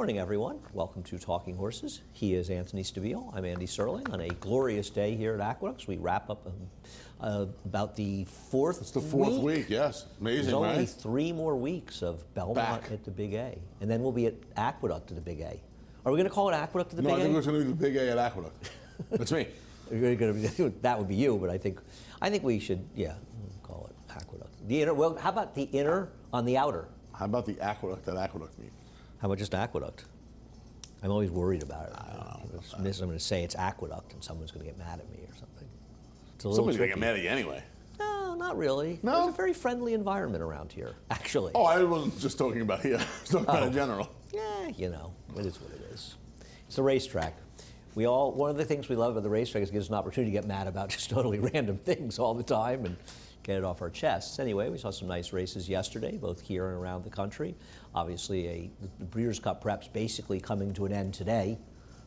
morning, everyone. Welcome to Talking Horses. He is Anthony Stabile. I'm Andy Serling. On a glorious day here at Aqueducts, we wrap up about the fourth. It's the fourth week, yes. Amazing, There's only right? 3 more weeks of Belmont at the Big A, and then we'll be at Aqueduct at the Big A. Are we going to call it Aqueduct at the Big A? No, I think it's going to be the Big A at Aqueduct. That's me. That would be you, but I think we should, call it Aqueduct. The inner. Well, how about the inner on the outer? How about the Aqueduct at Aqueduct meet? How about just Aqueduct? I'm always worried about it. I'm going to say it's Aqueduct, and someone's going to get mad at me or something. It's a little Somebody's going to tricky. get mad at you anyway. No, not really. No? There's a very friendly environment around here, actually. Oh, I wasn't just talking about here. I was talking about in general. Yeah, it is what it is. It's the racetrack. One of the things we love about the racetrack is it gives us an opportunity to get mad about just totally random things all the time and get it off our chests. Anyway, we saw some nice races yesterday, both here and around the country. Obviously, the Breeders' Cup Prep's basically coming to an end today,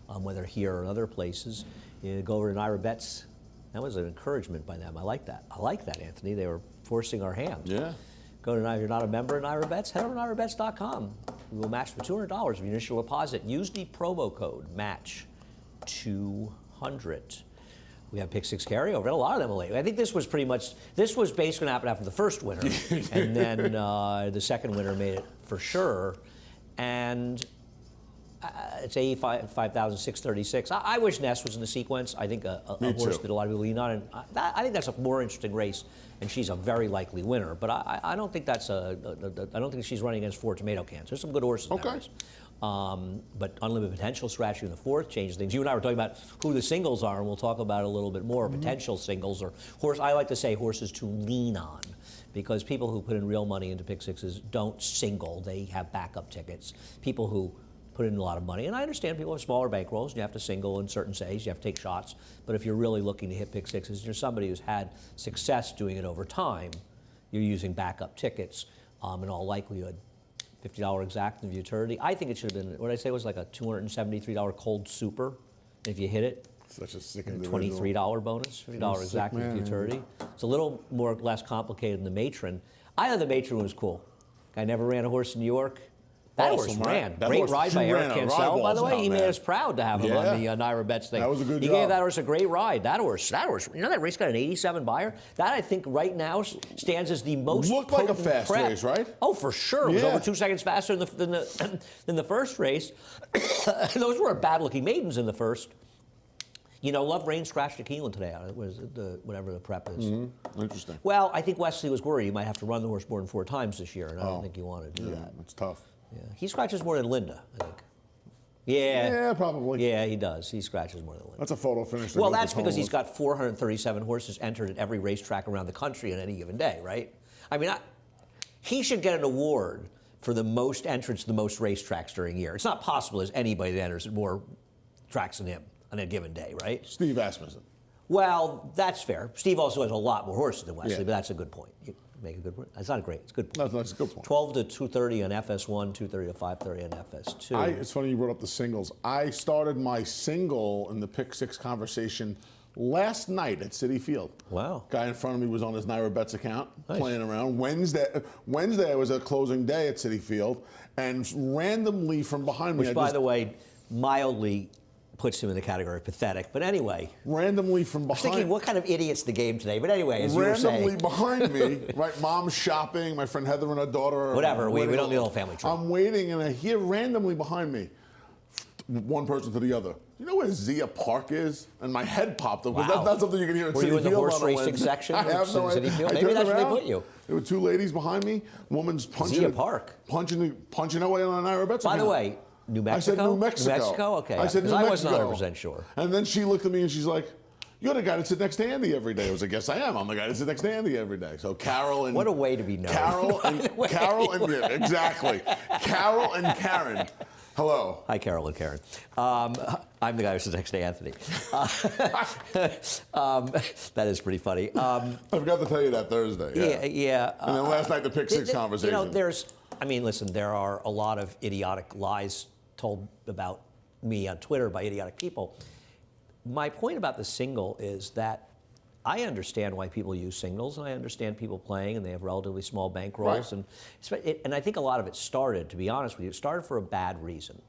whether here or other places. You go over to NYRA Bets. That was an encouragement by them. I like that. Anthony. They were forcing our hand. Yeah. Go to, if you're not a member of NYRA Bets, head over to NYRABets.com. We will match for $200 of your initial deposit. Use the promo code MATCH200. We have pick 6 carryover. A lot of them are late. I think this was basically going to happen after the first winner. And then the second winner made it for sure. And it's 85,636. I wish Ness was in the sequence. I think a horse that a lot of people lean on. And I think that's a more interesting race, and she's a very likely winner. But I don't think I don't think she's running against 4 tomato cans. There's some good horses in that race. But Unlimited Potential scratching in the 4th changes things. You and I were talking about who the singles are, and we'll talk about it a little bit more. Potential singles or I like to say horses to lean on, because people who put in real money into pick sixes don't single. They have backup tickets. People who put in a lot of money, and I understand people have smaller bankrolls, and you have to single in certain days, you have to take shots. But if you're really looking to hit pick sixes, and you're somebody who's had success doing it over time, you're using backup tickets in all likelihood. $50 exact in the futurity. I think it should have been, what did I say, was like a $273 cold super. And if you hit it, such a sick individual. $23 bonus, $50 exact in the futurity. It's a little less complicated than the Matron. I thought the Matron was cool. Guy never ran a horse in New York. That horse ran. Great ride by Eric Cancel. By the way, he made us proud to have him on the NYRA Bets thing. That was a good job. He gave that horse a great ride. That horse, you know that race got an 87 buyer? That, I think, right now stands as the most looked like a fast race, right? Oh, for sure. It was over 2 seconds faster than the first race. Those were bad-looking maidens in the first. Love Rain scratched a Keelan today. Whatever the prep is. Interesting. Well, I think Wesley was worried he might have to run the horse more than 4 times this year, and I don't think he wanted to do that. It's tough. Yeah. He scratches more than Linda, I think. Yeah, probably. Yeah, he does. He scratches more than Linda. That's a photo finish. Well, that's because he's got 437 horses entered at every racetrack around the country on any given day, right? I mean, he should get an award for the most entrants, the most racetracks during a year. It's not possible there's anybody that enters at more tracks than him on a given day, right? Steve Asmussen. Well, that's fair. Steve also has a lot more horses than Wesley, but that's a good point. You make a good point. It's not great. It's a good point. No, that's a good point. 12 to 230 on FS1, 230 to 530 on FS2. It's funny you brought up the singles. I started my single in the pick 6 conversation last night at Citi Field. Wow. Guy in front of me was on his NYRA Bets account, playing around. Wednesday was a closing day at Citi Field, and randomly from behind me, which, by the way, mildly puts him in the category of pathetic. But anyway. Randomly from behind. I was thinking, what kind of idiot's the game today? But anyway, as you were saying. Randomly behind me, right? Mom's shopping, my friend Heather and her daughter. Whatever, we don't need a whole family trip. I'm waiting, and I hear randomly behind me, one person to the other, you know where Zia Park is? And my head popped up. Wow. That's not something you can hear at Citi Field. Were you in the horse racing section? I have no idea. Maybe that's where they put you. There were 2 ladies behind me. Woman's punching. Zia Park. Punching away on an NYRA Bets account. By the way, New Mexico? I said New Mexico. New Mexico? Okay. I said New Mexico. I Mexico. wasn't 100% sure. And then she looked at me and she's like, you're the guy that sits next to Andy every day. I was like, yes, I am. I'm the guy that sits next to Andy every day. So Carol and... What a way to be known. Carol and exactly. Carol and Karen. Hello. Hi, Carol and Karen. I'm the guy who sits next to Anthony. That is pretty funny. I forgot to tell you that Thursday. Yeah. And then last night, the pick 6 conversation. Listen, there are a lot of idiotic lies told about me on Twitter by idiotic people. My point about the single is that I understand why people use singles, and I understand people playing, and they have relatively small bankrolls. Right. And I think a lot of it started, to be honest with you, it started for a bad reason.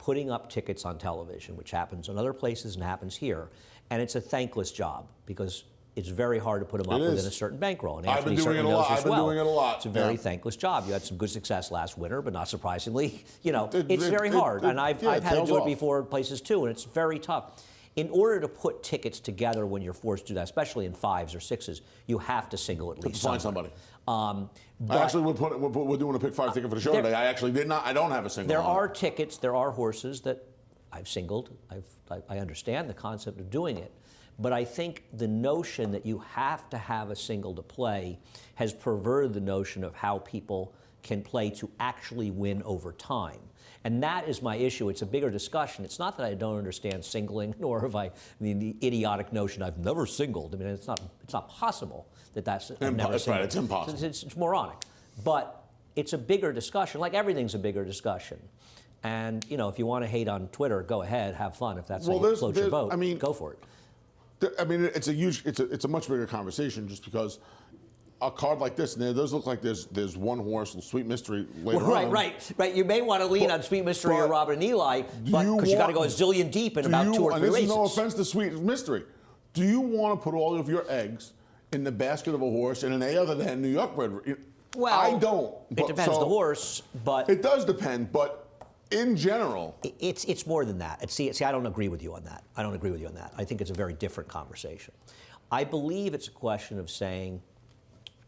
putting up tickets on television, which happens in other places and happens here, and it's a thankless job because it's very hard to put them up within a certain bankroll. And I've been Anthony doing it a certainly knows lot. this I've been well. doing it a lot. It's a very thankless job. You had some good success last winter, but not surprisingly, it's very hard. And I've had to do it before in places too, and it's very tough. In order to put tickets together when you're forced to do that, especially in 5s or 6s, you have to single at least. Find somebody. I actually we're doing a pick 5 ticket for the show today. I actually did not. I don't have a single. There are tickets. There are horses that I've singled. I understand the concept of doing it. But I think the notion that you have to have a single to play has perverted the notion of how people can play to actually win over time. And that is my issue. It's a bigger discussion. It's not that I don't understand singling, nor have the idiotic notion I've never singled. I mean, it's not possible that's never singled. Right, it's impossible. It's moronic. But it's a bigger discussion. Like everything's a bigger discussion. And, if you want to hate on Twitter, go ahead, have fun. If that's how you float your boat, go for it. I mean, it's a much bigger conversation just because a card like this, and there does look like there's one horse, Sweet Mystery, later on. Right. You may want to lean on Sweet Mystery or Robin and Eli, because you got to go a zillion deep in about 2 or 3 races. And this is no offense to Sweet Mystery. Do you want to put all of your eggs in the basket of a horse in an A other than New York bred? Well, I don't. It depends the horse, but it does depend, but. In general, it's more than that. See, I don't agree with you on that. I think it's a very different conversation. I believe it's a question of saying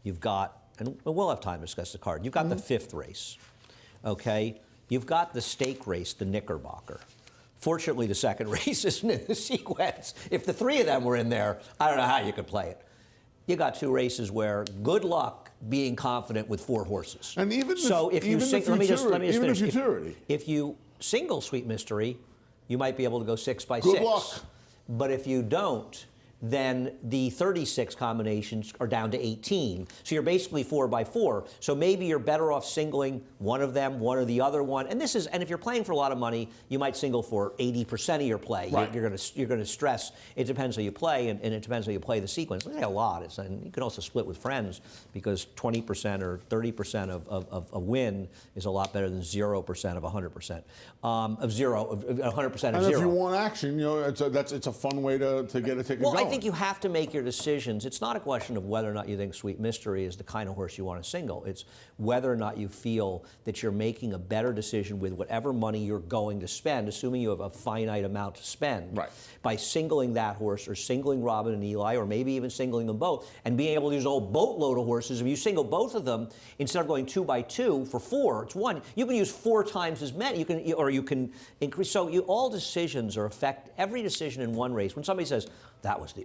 you've got, and we'll have time to discuss the card. You've got the 5th race, okay? You've got the stake race, the Knickerbocker. Fortunately, the 2nd race isn't in the sequence. If the 3 of them were in there, I don't know how you could play it. You got 2 races where good luck being confident with 4 horses. And even so if you let me just finish. If you single Sweet Mystery, you might be able to go 6 by 6. Good luck. But if you don't, then the 36 combinations are down to 18. So you're basically 4 by 4. So maybe you're better off singling one of them, one or the other one. And if you're playing for a lot of money, you might single for 80% of your play. Right. You're going to stress. It depends how you play, and it depends how you play the sequence. It's a lot. And you can also split with friends because 20% or 30% of a win is a lot better than 0% of 100%. Of 100% of 0. And if you want action, it's a fun way to get a ticket going. I think you have to make your decisions. It's not a question of whether or not you think Sweet Mystery is the kind of horse you want to single. It's whether or not you feel that you're making a better decision with whatever money you're going to spend, assuming you have a finite amount to spend, by singling that horse or singling Robin and Eli, or maybe even singling them both, and being able to use a whole boatload of horses. If you single both of them, instead of going 2 by 2 for 4, it's 1. You can use 4 times as many. You can increase. So all decisions every decision in one race. When somebody says, that was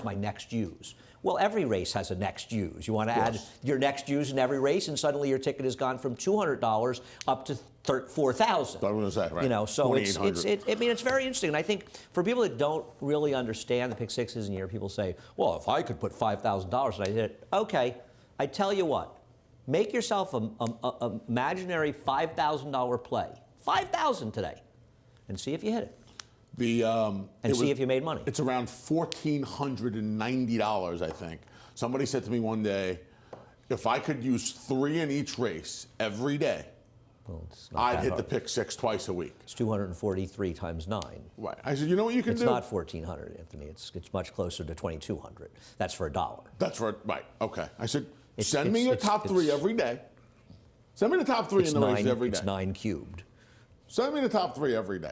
my next use. Well, every race has a next use. You want to add your next use in every race, and suddenly your ticket has gone from $200 up to $4,000. I was going to say, right? So it's very interesting. And I think for people that don't really understand the pick sixes, and people say, well, if I could put $5,000 and I did it, okay. I tell you what, make yourself an imaginary $5,000 play, $5,000 today, and see if you hit it. See if you made money. It's around $1,490, I think. Somebody said to me one day, if I could use 3 in each race every day, I'd hit the pick 6 twice a week. It's 243 times 9. Right. I said, you know what you can do? It's not 1,400, Anthony. It's much closer to 2,200. That's for $1. That's right. Okay. I said, send me your top 3 every day. Send me the top 3 in the race every day. It's 9 cubed. Send me the top 3 every day.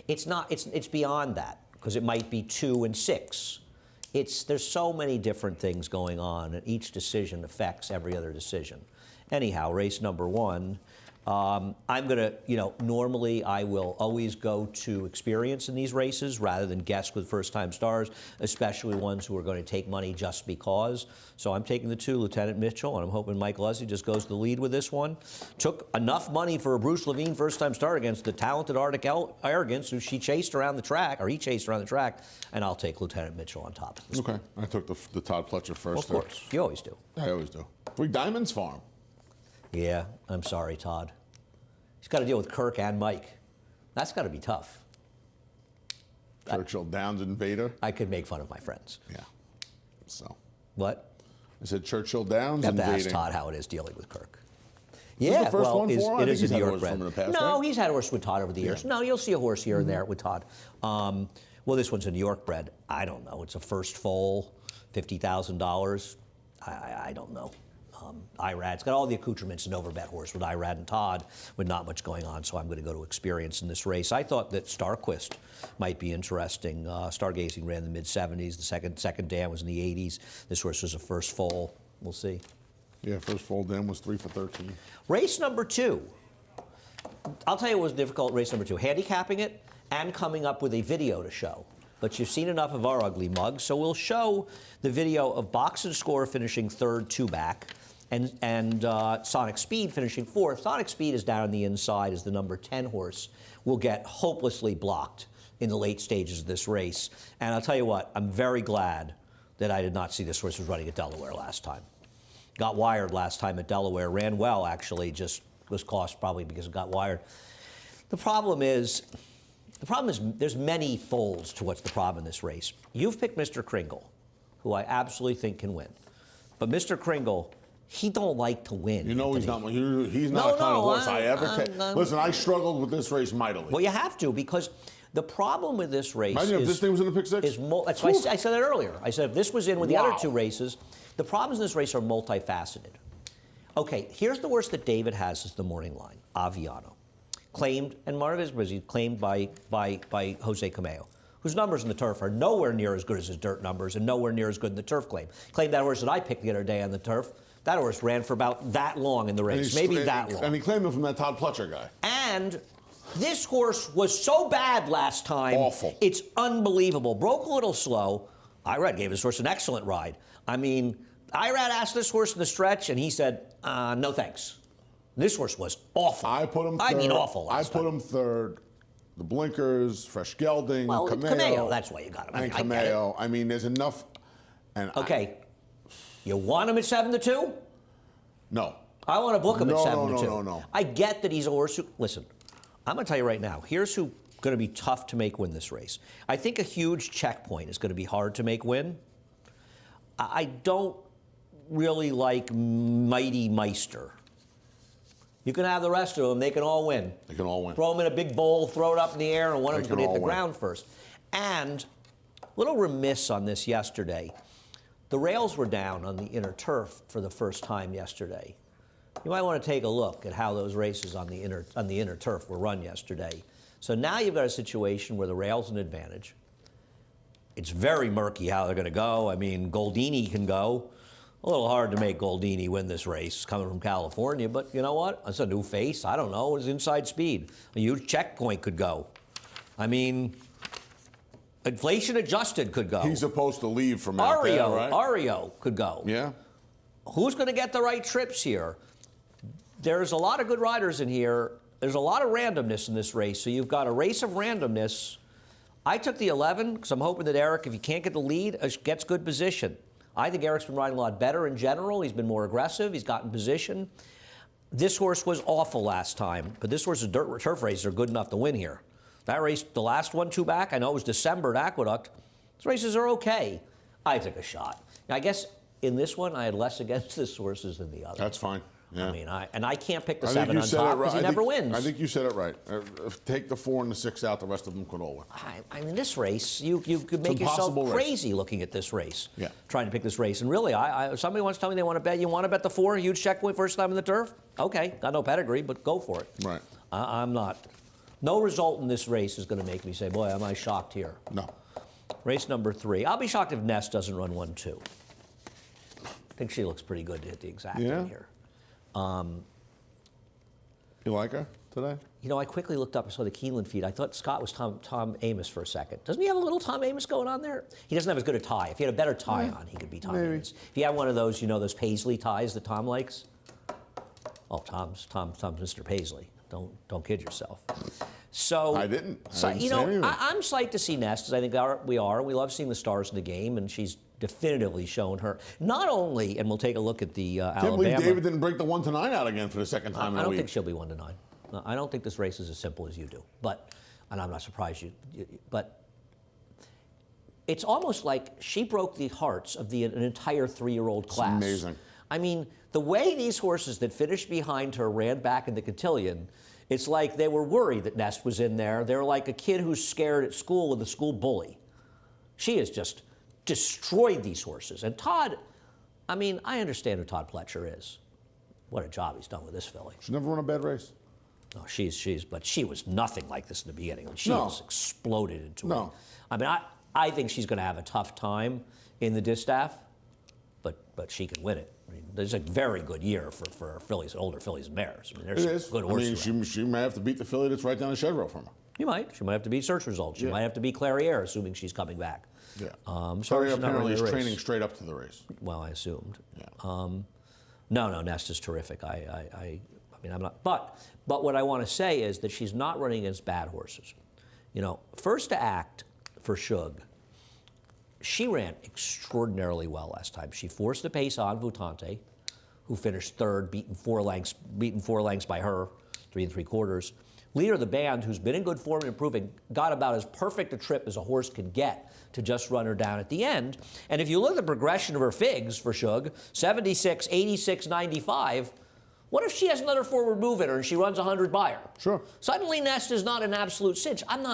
It's not. It's beyond that, because it might be 2 and 6. There's so many different things going on, and each decision affects every other decision. Anyhow, race number 1. I'm going to, normally I will always go to experience in these races rather than guess with first-time stars, especially ones who are going to take money just because. So I'm taking the 2, Lieutenant Mitchell, and I'm hoping Mike Luzzi just goes to the lead with this one. Took enough money for a Bruce Levine first-time start against the talented Arctic Arrogance, who he chased around the track, and I'll take Lieutenant Mitchell on top. Okay. I took the Todd Pletcher first. Well, of course. You always do. I always do. 3 Diamonds Farm. Yeah, I'm sorry, Todd. He's got to deal with Kirk and Mike. That's got to be tough. Churchill Downs and Vader. I could make fun of my friends. Yeah. So. What? I said Churchill Downs and Vader. Ask Todd how it is dealing with Kirk. Yeah, the first well, one for him? I it think is he's a had New a York horse from bred. in the past, No, right? he's had a horse with Todd over the years. Yeah. No, you'll see a horse here and there with Todd. Well, this one's a New York bred. I don't know. It's a first foal, $50,000. I don't know. Irad's got all the accoutrements, an overbet horse with Irad and Todd with not much going on, so I'm going to go to experience in this race. I thought that Starquist might be interesting. Stargazing ran in the mid-70s. The second dam was in the 80s. This horse was a first foal. We'll see. Yeah, first full dam was 3 for 13. Race number 2. I'll tell you what was difficult, race number 2. Handicapping it and coming up with a video to show. But you've seen enough of our ugly mugs, so we'll show the video of Box and Score finishing third, 2 back, and Sonic Speed finishing fourth. Sonic Speed is down on the inside as the number 10 horse will get hopelessly blocked in the late stages of this race. And I'll tell you what, I'm very glad that I did not see this horse was running at Delaware last time. Got wired last time at Delaware, ran well actually, just was cost probably because it got wired. The problem is there's many folds to what's the problem in this race. You've picked Mr. Kringle, who I absolutely think can win. But Mr. Kringle, he don't like to win. You know he's not. He's not No, the kind no, of horse I ever take. I'm- Listen, I struggled with this race mightily. Well, you have to, because the problem with this race Imagine if this thing was in the pick six. that's why I said that earlier. I said if this was in with the other Wow. 2 races, the problems in this race are multifaceted. Okay, here's the horse that David has as the morning line, Aviano. Claimed, and Marvez was claimed by Jose Cameo, whose numbers in the turf are nowhere near as good as his dirt numbers and nowhere near as good in the turf claim. Claimed that horse that I picked the other day on the turf. That horse ran for about that long in the race, maybe that long. And he claimed it from that Todd Pletcher guy. And this horse was so bad last time. Awful. It's unbelievable. Broke a little slow. Irad gave this horse an excellent ride. I mean, Irad asked this horse in the stretch, and he said, no thanks. This horse was awful. I put him third. I mean, awful last I put time. him third. The blinkers, fresh gelding, Well, Cameo. Cameo, that's why you got him. I And mean, I get it. Cameo. I mean, there's enough. And Okay. You want him at 7-2? No. I want to book him No, at no, 7-2. no. I get that he's a horse who. Listen, I'm going to tell you right now. Here's who's going to be tough to make win this race. I think a huge checkpoint is going to be hard to make win. I don't really like Mighty Meister. You can have the rest of them. They can all win. They can all win. Throw them in a big bowl, throw it up in the air, and one of They them's going to can hit the all win. ground first. And a little remiss on this yesterday. The rails were down on the inner turf for the first time yesterday. You might want to take a look at how those races on the inner turf were run yesterday. So now you've got a situation where the rail's an advantage. It's very murky how they're going to go. I mean, Goldini can go. A little hard to make Goldini win this race coming from California, but you know what? It's a new face. I don't know. It's inside speed. A huge checkpoint could go. I mean, inflation adjusted could go. He's supposed to leave from out there, right? Ario could go. Yeah. Who's going to get the right trips here? There's a lot of good riders in here. There's a lot of randomness in this race. So you've got a race of randomness. I took the 11 because I'm hoping that Eric, if he can't get the lead, gets good position. I think Eric's been riding a lot better in general. He's been more aggressive. He's gotten position. This horse was awful last time, but this horse's turf races are good enough to win here. That race, the last one, 2 back, I know it was December at Aqueduct. These races are okay. I took a shot. Now, I guess in this one, I had less against this horses than the other. That's fine. Yeah. I mean, I can't pick the I think 7 you on said top it right. because he never wins. I think you said it right. Take the 4 and the 6 out. The rest of them could all win. I mean, this race, you could make yourself impossible race. crazy looking at this race. Yeah. Trying to pick this race. And really, if somebody wants to tell me they want to bet, you want to bet the 4, huge checkpoint first time in the turf? Okay, got no pedigree, but go for it. Right. I'm not. No result in this race is going to make me say, boy, am I shocked here. No. Race number 3. I'll be shocked if Ness doesn't run 1-2. I think she looks pretty good to hit the exact Yeah? in here. You like her today? You know, I quickly looked up and saw the Keeneland feed. I thought Scott was Tom Amos for a second. Doesn't he have a little Tom Amos going on there? He doesn't have as good a tie. If he had a better tie on, he could be Tom maybe. Amos. If he had one of those, you know, those Paisley ties that Tom likes. Oh, Tom's Mr. Paisley. Don't kid yourself. So I didn't. I didn't you say know, anything. I'm psyched to see Ness because I think we are. We love seeing the stars in the game, and she's definitively shown her. Not only, and we'll take a look at the Can't believe Alabama. David didn't break the 1-9 out again for the second time in I a don't week. think she'll be 1-9. I don't think this race is as simple as you do. And I'm not surprised but it's almost like she broke the hearts of an entire 3-year-old class. amazing. I mean, the way these horses that finished behind her ran back in the cotillion, it's like they were worried that Nest was in there. They're like a kid who's scared at school with a school bully. She has just destroyed these horses. And Todd, I mean, I understand who Todd Pletcher is. What a job he's done with this filly. She's never run a bad race. No, but she was nothing like this in the beginning. I mean, she No. has exploded into No. it. I mean, I think she's going to have a tough time in the distaff, but she can win it. I mean, there's a very good year for fillies, older fillies and mares. I mean, there's It some is. good I horses. mean, she may have to beat the filly that's right down the shed row from her. She might have to beat Search Results. She Yeah. might have to beat Clairiere, assuming she's coming back. Yeah. So Sorry, she's not apparently running is the race. training straight up to the race. Well, I assumed. Yeah. No, Nest is terrific. I mean, I'm not. But what I want to say is that she's not running against bad horses. You know, First to Act for Shug, she ran extraordinarily well last time. She forced the pace on Vutante, who finished third, beaten four lengths by her, 3 3/4. Leader of the band, who's been in good form and improving, got about as perfect a trip as a horse can get to just run her down at the end. And if you look at the progression of her figs for Shug, 76, 86, 95, what if she has another forward move in her and she runs 100 by her? Sure. Suddenly Nest is not an absolute cinch. I'm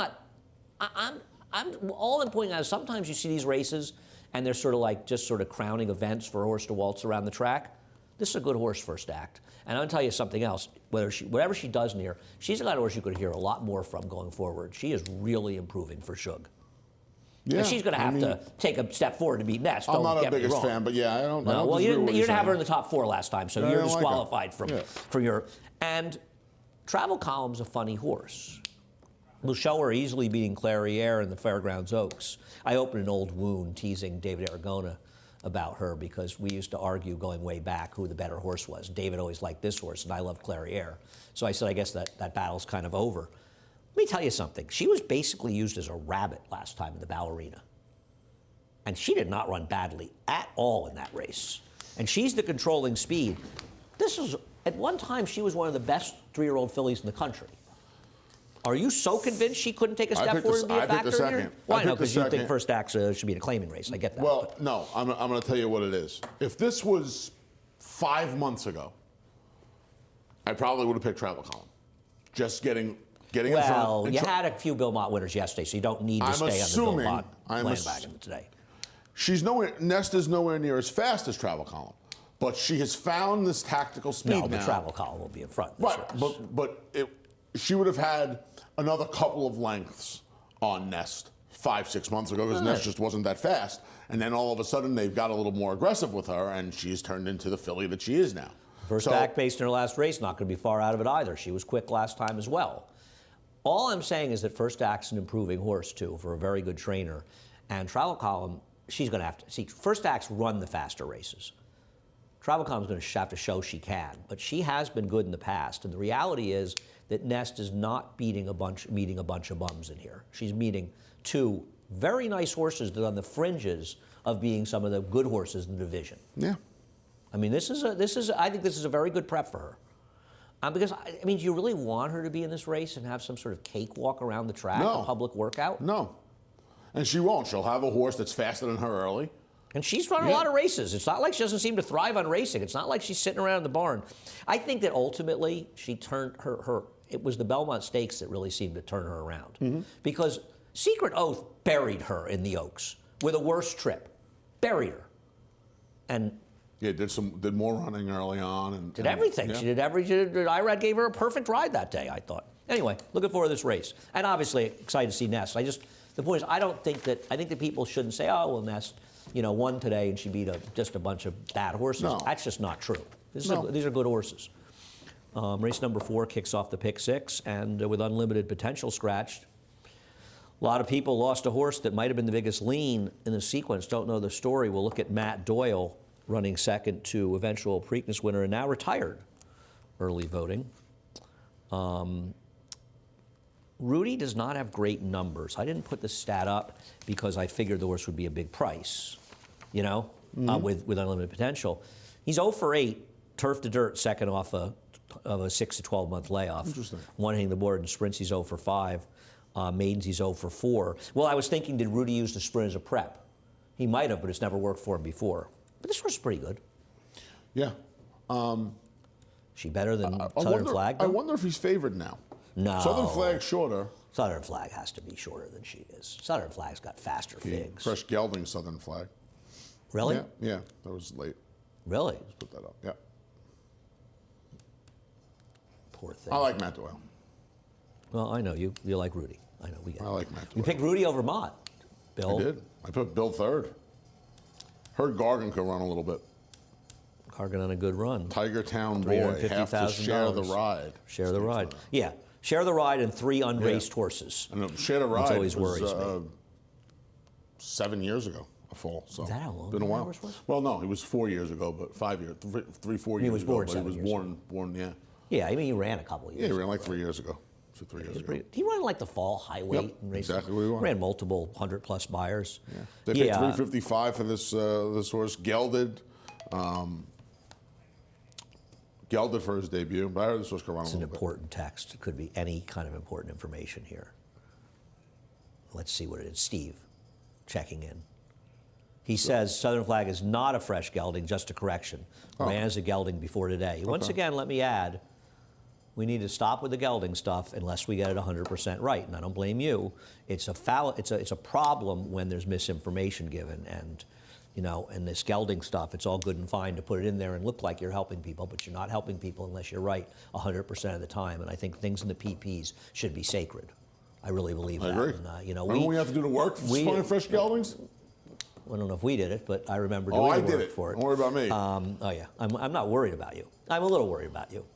all I'm pointing out is sometimes you see these races and they're sort of like just sort of crowning events for a horse to waltz around the track. This is a good horse First Act. And I'll tell you something else. Whatever she does near, she's a kind of horse you could hear a lot more from going forward. She is really improving for Shug. Yeah. And she's going to have to take a step forward to beat Nest. I'm Don't not get her me biggest wrong. fan, but yeah, I don't. I No, don't well, disagree with what you you're didn't have her in saying. the top 4 last time, so No, I you're don't like her. disqualified Yeah. from your. And Travel Column's a funny horse. We'll show her easily beating Clairiere in the Fairgrounds Oaks. I opened an old wound teasing David Aragona about her because we used to argue going way back who the better horse was. David always liked this horse, and I loved Clairiere. So I said, I guess that battle's kind of over. Let me tell you something. She was basically used as a rabbit last time in the Ballerina. And she did not run badly at all in that race. And she's the controlling speed. At one time, she was one of the best 3-year-old fillies in the country. Are you so convinced she couldn't take a step forward and be a factor in here? Why not? Because you think First Act should be in a claiming race. I get that. Well, no, I'm going to tell you what it is. If this was 5 months ago, I probably would have picked Travel Column. Just getting in front. Well, you had a few Bilmont winners yesterday, so you don't need to stay on the Bilmont bandwagon today. Nest is nowhere near as fast as Travel Column, but she has found this tactical speed No, now. the Travel Column will be in front. Right, she would have had another couple of lengths on Nest 5-6 months ago because Nest just wasn't that fast. And then all of a sudden they've got a little more aggressive with her, and she's turned into the filly that she is now. First Act, based in her last race, not going to be far out of it either. She was quick last time as well. All I'm saying is that First Act's an improving horse, too, for a very good trainer. And Travel Column, she's going to have to... See, First Act's run the faster races. Travel Column's going to have to show she can. But she has been good in the past. And the reality is that Nest is not meeting a bunch of bums in here. She's meeting 2 very nice horses that are on the fringes of being some of the good horses in the division. Yeah. I mean, I think this is a very good prep for her. Because, I mean, do you really want her to be in this race and have some sort of cakewalk around the track, No. a public workout? No. And she won't. She'll have a horse that's faster than her early. And she's run a lot of races. It's not like she doesn't seem to thrive on racing. It's not like she's sitting around in the barn. I think that ultimately she turned it was the Belmont Stakes that really seemed to turn her around. Because Secret Oath buried her in the Oaks with a worse trip. Buried her. And Yeah, did more running early on and did everything. Yeah. She did everything. Irad gave her a perfect ride that day, I thought. Anyway, looking forward to this race. And obviously excited to see Nest. The point is, I think that people shouldn't say, oh, well, Nest, won today and she beat just a bunch of bad horses. No. That's just not true. These are good horses. Race number 4 kicks off the pick 6, and with Unlimited Potential scratched, a lot of people lost a horse that might have been the biggest lean in the sequence, don't know the story. We'll look at Matt Doyle running second to eventual Preakness winner and now retired early voting. Rudy does not have great numbers. I didn't put the stat up because I figured the horse would be a big price, with Unlimited Potential. He's 0 for 8, turf to dirt, second off of a 6 to 12 month layoff. Interesting. One hitting the board in sprints, he's 0 for 5. Maidens, he's 0 for 4. Well, I was thinking, did Rudy use the sprint as a prep? He might have, but it's never worked for him before. But this horse is pretty good. Yeah. She better than I Southern wonder, Flag? I though? wonder if he's favored now. No. Southern Flag's shorter. Southern Flag has to be shorter than she is. Southern Flag's got faster figs. Fresh gelding Southern Flag. Really? Yeah, that was late. Really? Let's put that up. Yeah. Poor thing. I like Matt Doyle. Well, I know you. You like Rudy. I know. We get I it. like Matt You Doyle. picked Rudy over Mott, Bill. I did. I put Bill third. Heard Gargan could run a little bit. Cargan on a good run. Tiger Town boy, have to share the $350,000. ride. Share the ride. Yeah. Share the ride and 3 unraced horses. And share the ride always was, worries me. 7 years ago, a fall. So Is that how long been a the while. horse was? Well, no, it was 4 years ago, but 5 years, 4 years was ago. born But 7 he was years born, yeah. Yeah, I mean, he ran a couple of Yeah, years. he ran like 3 years ago. So 3 years ago. He ran like the fall high weight Yep, and raced. exactly what he wanted. Ran multiple 100-plus buyers. Yeah. They paid $355 for this horse. Gelded for his debut, but I heard this horse could run a It's an little bit. important text. It could be any kind of important information here. Let's see what it is. Steve, checking in. He says Southern Flag is not a fresh gelding, just a correction. Ran as a gelding before today. Once again, let me add, we need to stop with the gelding stuff unless we get it 100% right, and I don't blame you. It's a problem when there's misinformation given, and and this gelding stuff. It's all good and fine to put it in there and look like you're helping people, but you're not helping people unless you're right 100% of the time. And I think things in the PPs should be sacred. I really believe I that. agree. And, Remember we have to do the work to find fresh geldings? I don't know if we did it, but I remember doing Oh, I the did work it. for it. Don't worry about me. Oh yeah, I'm not worried about you. I'm a little worried about you.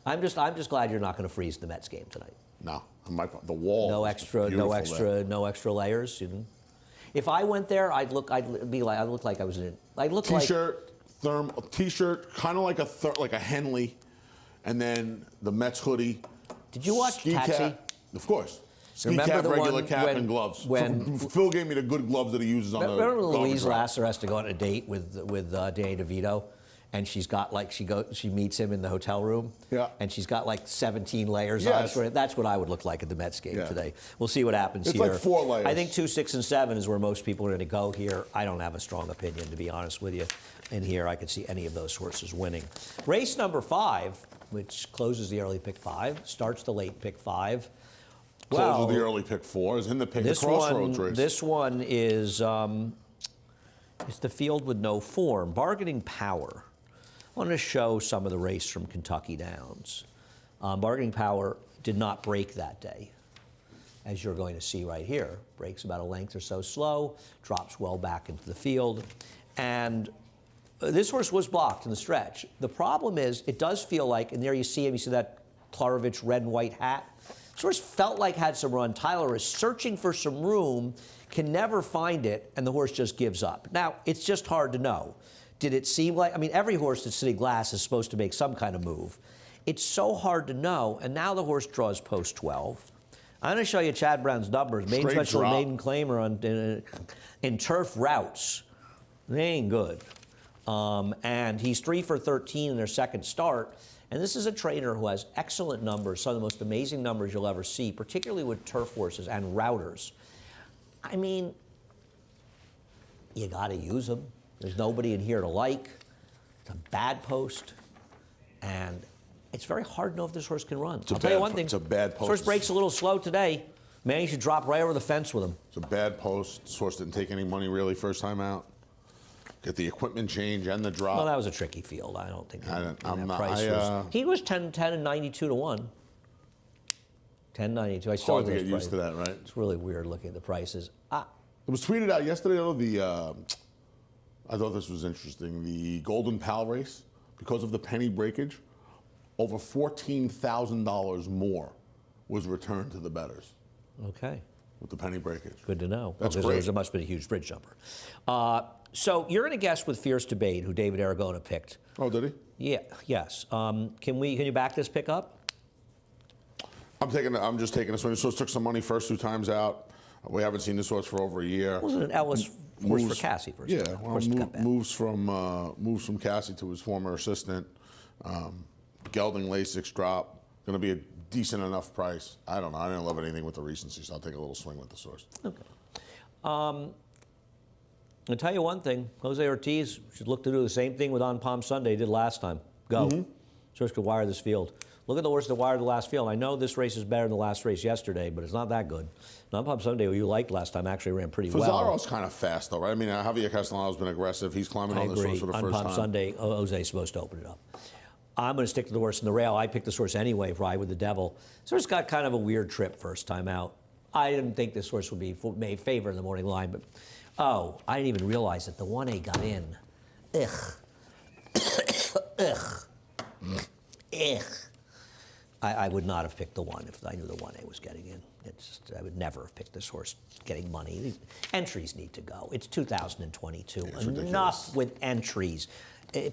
I'm just glad you're not going to freeze the Mets game tonight. No, the wall. No was extra, beautiful no extra layers. If I went there, I'd look like I was in. I'd look T-shirt, T-shirt, kind of like a Henley, and then the Mets hoodie. Did you watch ski Taxi? cap, of course. Ski Remember cap, the regular one cap, when- and gloves. when- Phil gave me the good gloves that he uses on the Remember garbage Louise route. Lasser has to go on a date with Danny DeVito, and she's got she meets him in the hotel room, Yeah. and she's got like 17 layers Yes. on. That's what I would look like at the Mets game Yeah. today. We'll see what happens It's here. like 4 layers. I think 2, 6, and 7 is where most people are going to go here. I don't have a strong opinion, to be honest with you. And here I could see any of those horses winning. Race number 5, which closes the early pick 5, starts the late pick 5. Closes the early pick 4, is in the pick the crossroads race. This one is it's the field with no form. Bargaining Power. I want to show some of the race from Kentucky Downs. Bargaining Power did not break that day, as you're going to see right here. Breaks about a length or so slow, drops well back into the field. And this horse was blocked in the stretch. The problem is, it does feel like, and there you see him, you see that Klarovich red and white hat? This horse felt like had some run. Tyler is searching for some room, can never find it, and the horse just gives up. Now, it's just hard to know. Did it seem like, I mean, every horse at City Glass is supposed to make some kind of move. It's so hard to know, and now the horse draws post 12. I'm going to show you Chad Brown's numbers. Maiden Straight special, drop. maiden claimer in turf routes. They ain't good. And he's 3 for 13 in their second start. And this is a trainer who has excellent numbers, some of the most amazing numbers you'll ever see, particularly with turf horses and routers. I mean, you got to use them. There's nobody in here to like. It's a bad post. And it's very hard to know if this horse can run. I'll tell you one thing. It's a bad This post. horse breaks a little slow today. Man, you should drop right over the fence with him. It's a bad post. This horse didn't take any money really first time out. Get the equipment change and the drop. Well, that was a tricky field. I don't think I'm not- price was. He was 10 and 92 to 1. 10.92. I still Hard to think get it's used to price. that, right? It's really weird looking at the prices. It was tweeted out yesterday, though, I thought this was interesting. The Golden Pal race, because of the penny breakage, over $14,000 more was returned to the bettors Okay. with the penny breakage. Good to know. That's Because great. there must have been a huge bridge jumper. So you're going to guess with Fierce Debate, who David Aragona picked. Oh, did he? Yeah. Yes. Can you back this pick up? I'm just taking this one. This horse took some money first 2 times out. We haven't seen this horse for over a year. Wasn't an Ellis horse for Moves- Cassie first? Yeah, Of well, course it got bad. moves from Cassie to his former assistant. Gelding Lasix drop. Going to be a decent enough price. I don't know. I didn't love anything with the recency, so I'll take a little swing with the source. Okay. I'll tell you one thing. Jose Ortiz should look to do the same thing with On Palm Sunday he did last time. Go. Horse could wire this field. Look at the horse that wired the last field. I know this race is better than the last race yesterday, but it's not that good. On Palm Sunday, who you liked last time, actually ran pretty well. Fazzaro's kind of fast, though, right? I mean, Javier Castellano's been aggressive. He's climbing on this horse for the first time. On Palm Sunday, Jose's supposed to open it up. I'm going to stick to the horse in the rail. I picked this horse anyway, Ride with the Devil. This horse got kind of a weird trip first time out. I didn't think this horse would be made favor in the morning line, but I didn't even realize that the 1A got in. I would not have picked the 1 if I knew the 1A was getting in. I would never have picked this horse getting money. These entries need to go. It's 2022. Enough with entries.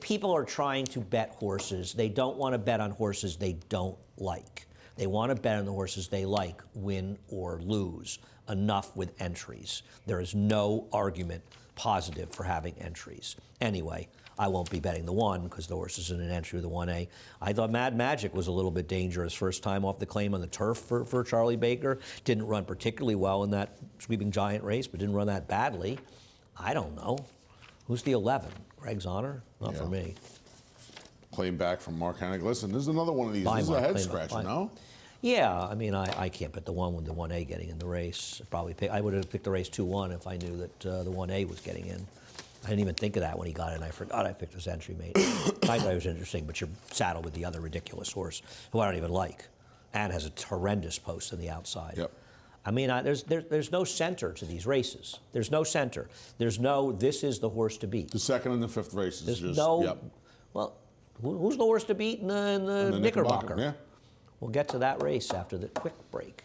People are trying to bet horses. They don't want to bet on horses they don't like. They want to bet on the horses they like, win or lose. Enough with entries. There is no argument positive for having entries. Anyway, I won't be betting the 1 because the horse is in an entry with the 1A. I thought Mad Magic was a little bit dangerous first time off the claim on the turf for Charlie Baker. Didn't run particularly well in that Sweeping Giant race, but didn't run that badly. I don't know. Who's the 11? Greg's Honor? Not for me. Claim back from Mark Hennig. Listen, this is another one of these. This is a head scratcher, no? Yeah, I mean, I can't bet the 1 with the 1A getting in the race. I would have picked the race 2-1 if I knew that the 1A was getting in. I didn't even think of that when he got in. I forgot I picked his entry mate. I thought it was interesting, but you're saddled with the other ridiculous horse, who I don't even like, and has a horrendous post on the outside. Yep. I mean, there's no center to these races. There's no center. There's no, this is the horse to beat. The 2nd and the 5th races. There's just, no, yep. well, who's the horse to beat in the Knickerbocker? Yeah. We'll get to that race after the quick break.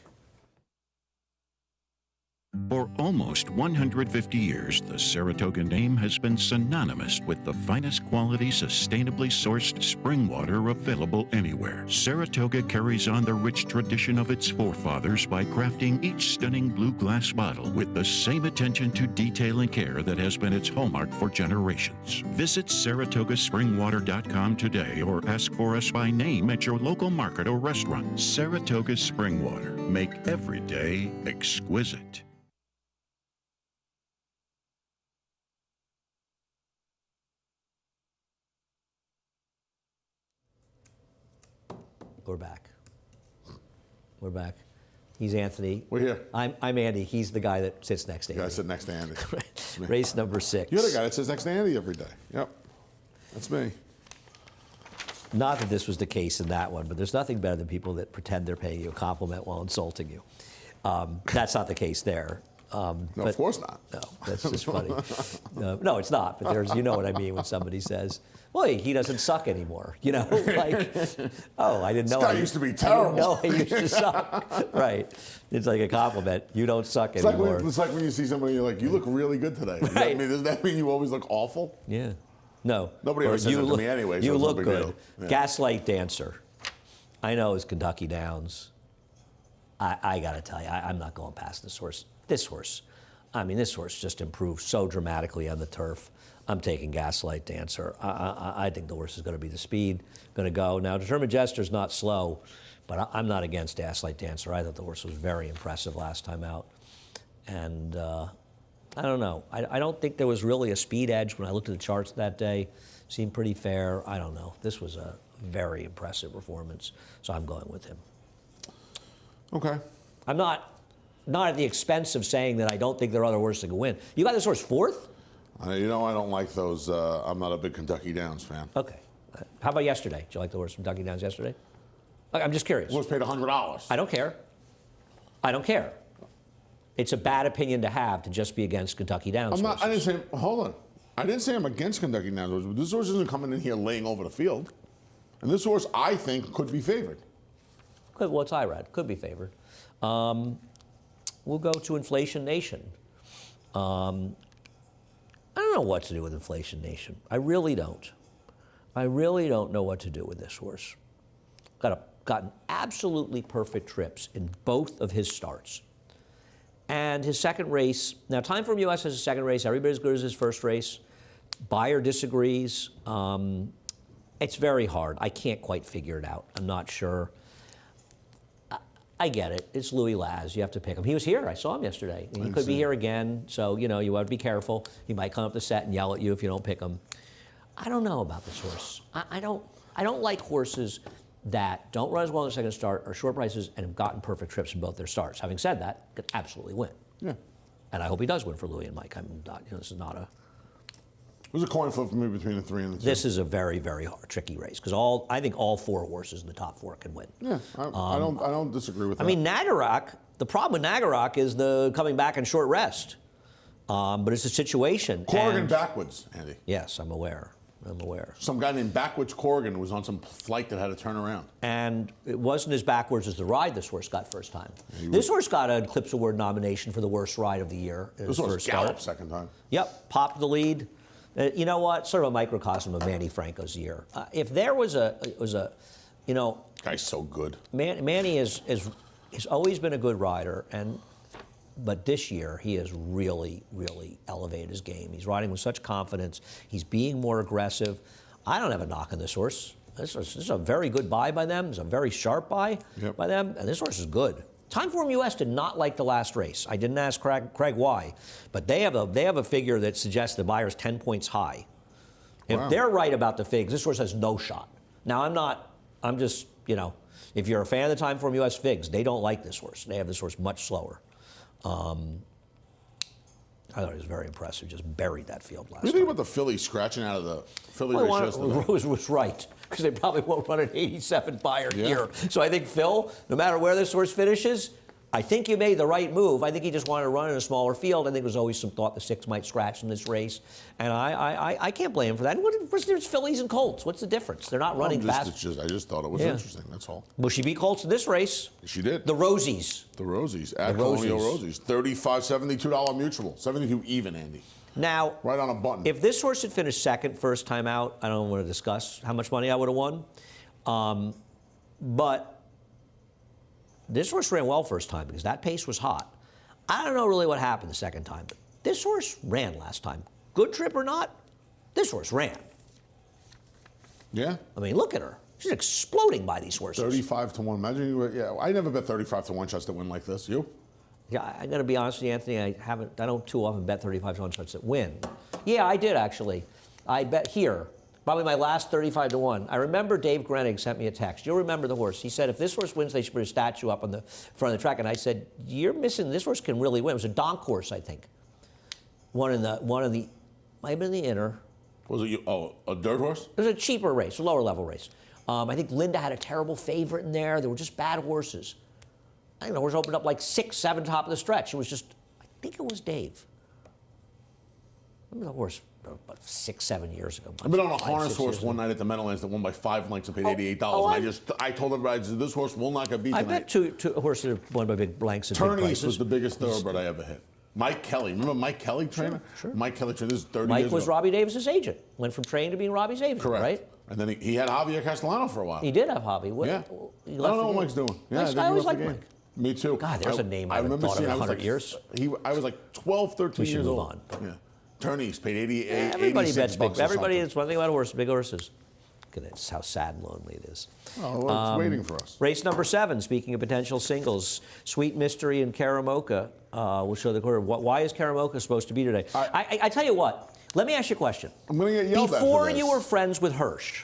For almost 150 years, the Saratoga name has been synonymous with the finest quality, sustainably sourced spring water available anywhere. Saratoga carries on the rich tradition of its forefathers by crafting each stunning blue glass bottle with the same attention to detail and care that has been its hallmark for generations. Visit SaratogaSpringwater.com today or ask for us by name at your local market or restaurant. Saratoga Spring Water. Make every day exquisite. We're back. We're back. He's Anthony. We're here. I'm Andy. He's the guy that sits next to Andy. The guy sit next to Andy. Race number 6. You're the guy that sits next to Andy every day. Yep. That's me. Not that this was the case in that one, but there's nothing better than people that pretend they're paying you a compliment while insulting you. That's not the case there. No, of course not. No, that's just funny. No, it's not. But there's, you know what I mean when somebody says, "Well, he doesn't suck anymore." You know, like, oh, I didn't know. This guy used to be terrible. No, he used to suck. Right. It's like a compliment. You don't suck anymore. It's like when you see somebody, you're like, "You look really good today." Right. Does that mean you always look awful? Yeah. No. Nobody ever says that to me anyway. You so look it's no big good. deal. Yeah. Gaslight Dancer. I know it's Kentucky Downs. I got to tell you, I'm not going past this horse. This horse just improved so dramatically on the turf. I'm taking Gaslight Dancer. I think the horse is going to be the speed, going to go. Now, Determined Jester's not slow, but I'm not against Gaslight Dancer. I thought the horse was very impressive last time out. And I don't know. I don't think there was really a speed edge when I looked at the charts that day. Seemed pretty fair. I don't know. This was a very impressive performance, so I'm going with him. Okay. I'm not at the expense of saying that I don't think there are other horses that can win. You got this horse 4th? You know, I don't like those. I'm not a big Kentucky Downs fan. Okay. How about yesterday? Did you like the horse from Kentucky Downs yesterday? I'm just curious. The horse paid $100. I don't care. I don't care. It's a bad opinion to have to just be against Kentucky Downs. I didn't say. Hold on. I didn't say I'm against Kentucky Downs. This horse isn't coming in here laying over the field, and this horse I think could be favored. Well, it's IRAD. Could be favored. We'll go to Inflation Nation. I don't know what to do with Inflation Nation. I really don't. I really don't know what to do with this horse. Gotten absolutely perfect trips in both of his starts. And his second race, now Time Form US has a second race, everybody as good as his first race. Buyer disagrees. It's very hard. I can't quite figure it out. I'm not sure. I get it. It's Louis Laz. You have to pick him. He was here. I saw him yesterday. He could be here again. So, you know, you want to be careful. He might come up the set and yell at you if you don't pick him. I don't know about this horse. I don't like horses that don't run as well in the second start, are short prices, and have gotten perfect trips in both their starts. Having said that, could absolutely win. Yeah. And I hope he does win for Louis and Mike. I'm not, you know, this is not a. It was a coin flip for me between the 3 and the 2. This is a very, very hard, tricky race because I think all 4 horses in the top 4 can win. Yeah, I don't disagree with that. I mean, Nagarock. The problem with Nagarock is the coming back in short rest, but it's a situation. Corrigan and- backwards, Andy. Yes, I'm aware. I'm aware. Some guy named Backwoods Corrigan was on some flight that had to turn around. And it wasn't as backwards as the ride this horse got first time. This horse got an Eclipse Award nomination for the worst ride of the year. This was Gallop second time. Yep, popped the lead. You know what? Sort of a microcosm of Manny Franco's year. If there was a, you know, Guy's so good. Manny has always been a good rider, but this year he has really, really elevated his game. He's riding with such confidence. He's being more aggressive. I don't have a knock on this horse. This is a very good buy by them. It's a very sharp buy by them, and this horse is good. Timeform US did not like the last race. I didn't ask Craig why, but they have a figure that suggests the buyer's 10 points high. If they're right about the figs, this horse has no shot. Now I'm just, you know, if you're a fan of the Timeform US figs, they don't like this horse. They have this horse much slower. I thought it was very impressive. Just buried that field last What do you time. think about the Phillies scratching out of the Philly race yesterday? Rose was right, because they probably won't run an 87 buyer here. So I think Phil, no matter where this horse finishes, I think you made the right move. I think he just wanted to run in a smaller field. I think there was always some thought the 6 might scratch in this race. And I can't blame him for that. There's Phillies and Colts. What's the difference? They're not running fast. I just thought it was interesting, that's all. Well, she beat Colts in this race. She did. The Rosies. The Rosies. At Colonial Rosies. $35, $72 mutual. 72 even, Andy. Now, Right on a button. if this horse had finished second first time out, I don't want to discuss how much money I would have won. But this horse ran well first time because that pace was hot. I don't know really what happened the second time, but this horse ran last time. Good trip or not, this horse ran. Yeah? I mean, look at her. She's exploding by these horses. 35 to 1. Imagine you were, yeah, I never bet 35 to 1 shots that win like this. You? Yeah, I got to be honest with you, Anthony. I don't too often bet 35 to 1 shots that win. Yeah, I did actually. I bet here. Probably my last 35 to 1. I remember Dave Grenig sent me a text. You'll remember the horse. He said, if this horse wins, they should put a statue up on the front of the track. And I said, you're missing, this horse can really win. It was a donk horse, I think. One of the, might have been the inner. Was it you? Oh, a dirt horse? It was a cheaper race, a lower level race. I think Linda had a terrible favorite in there. They were just bad horses. I think the horse opened up like 6, 7 top of the stretch. It was just, I think it was Dave. Remember the horse about 6, 7 years ago. I've been on a harness horse one night at the Meadowlands that won by 5 lengths and paid $88. I told everybody, this horse will not get beat I tonight. bet two horses that won by big blanks and big Turney's prices. was the biggest thoroughbred I ever hit. Mike Kelly. Remember Mike Kelly, trainer? Sure. Mike Kelly, trainer. This is 30 Mike years was ago. Robbie Davis's agent. Went from training to being Robbie's agent, Correct. right? And then he had Javier Castellano for a while. He did have hobby. What, Yeah. he I left don't know the what game. Mike's doing. Yeah, Nice I guy. I always liked Mike. Me too. God, there's a name I haven't thought of in 100 years. I was like 12, 13 We should years move old. on. Yeah. Turney's paid 88. Everybody bets big. $86 or Everybody, something. it's one thing about horses, big horses. Look at this, how sad and lonely it is. Oh, well, it's waiting for us. Race number 7, speaking of potential singles, Sweet Mystery and Karamoka will show the quarter. Why is Karamoka supposed to be today? I tell you what, let me ask you a question. I'm going to get yelled at for Before this. you were friends with Hirsch,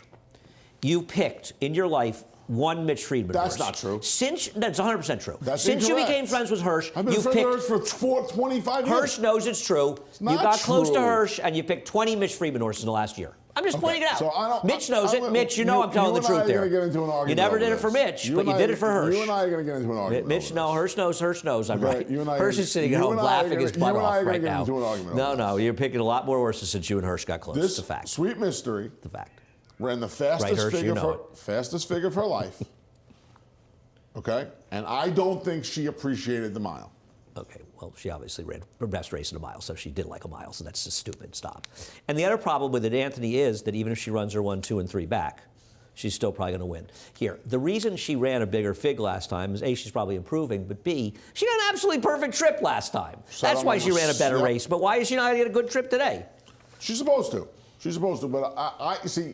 you picked in your life one Mitch Friedman That's horse. not true. That's 100% true. That's Since you incorrect. became friends with Hirsch, I've been you friends with picked Hirsch for 25 years. Hirsch knows it's true. You not got close to true. Hirsch, and you picked 20 Mitch Friedman horses in the last year. I'm just pointing it out. So I don't, Mitch knows it. Mitch, I'm telling the you and I truth are there. gonna get into an argument You never over did it this. for Mitch, You but and you I- did it for Hirsch. You and I are going to get into an argument. Mitch, over no, this. Hirsch knows I'm Okay, right. you and I Hirsch are- is sitting you at home and I are laughing his gonna- butt you and I off are gonna right get now. into an argument No, over no, this. you're picking a lot more horses since you and Hirsch got close. This It's a fact. Sweet Mystery It's a fact. ran the fastest Hirsch, figure you know fastest figure of her life. Okay? And I don't think she appreciated the mile. Okay, well, she obviously ran her best race in a mile, so she did like a mile, so that's just stupid. Stop. And the other problem with it, Anthony, is that even if she runs her 1, 2, and 3 back, she's still probably going to win. Here, the reason she ran a bigger fig last time is A, she's probably improving, but B, she got an absolutely perfect trip last time. That's why she ran a better race. But why is she not going to get a good trip today? She's supposed to. She's supposed to. But I see.